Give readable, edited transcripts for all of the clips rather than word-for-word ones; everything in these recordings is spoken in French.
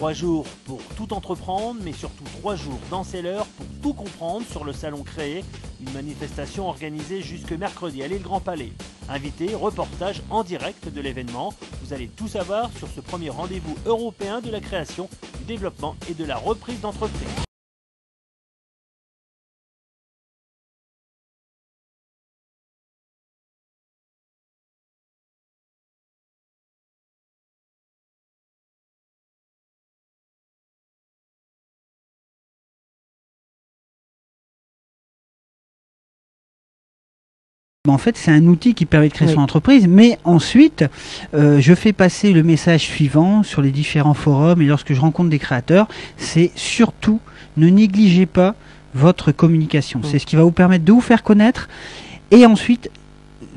3 jours pour tout entreprendre, mais surtout 3 jours dans C'est l'heure pour tout comprendre sur le salon créé. Une manifestation organisée jusque mercredi à l'île Grand Palais. Invités, reportage en direct de l'événement. Vous allez tout savoir sur ce premier rendez-vous européen de la création, du développement et de la reprise d'entreprise. En fait, c'est un outil qui permet de créer Oui. son entreprise, mais ensuite, je fais passer le message suivant sur les différents forums et lorsque je rencontre des créateurs, c'est surtout ne négligez pas votre communication. C'est ce qui va vous permettre de vous faire connaître. Et ensuite,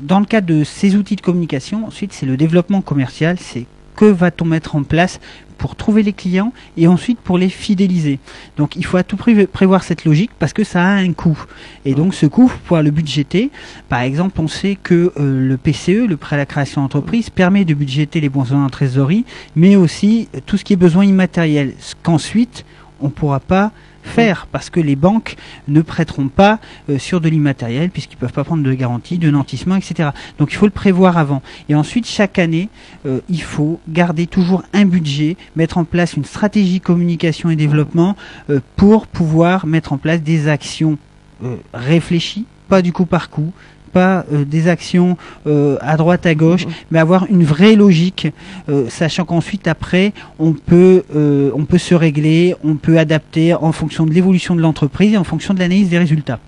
dans le cadre de ces outils de communication, ensuite, c'est le développement commercial, c'est que va-t-on mettre en place pour trouver les clients et ensuite pour les fidéliser. Donc il faut à tout prix prévoir cette logique parce que ça a un coût. Et donc ce coût, il faut pouvoir le budgéter. Par exemple, on sait que le PCE, le prêt à la création d'entreprise, permet de budgéter les besoins en trésorerie, mais aussi tout ce qui est besoin immatériel, ce qu'ensuite on ne pourra pas faire parce que les banques ne prêteront pas sur de l'immatériel puisqu'ils ne peuvent pas prendre de garantie, de nantissement, etc. Donc il faut le prévoir avant. Et ensuite, chaque année, il faut garder toujours un budget, mettre en place une stratégie communication et développement pour pouvoir mettre en place des actions réfléchies, pas du coup par coup, pas des actions à droite à gauche, mais avoir une vraie logique, sachant qu'ensuite après on peut se régler, on peut adapter en fonction de l'évolution de l'entreprise et en fonction de l'analyse des résultats.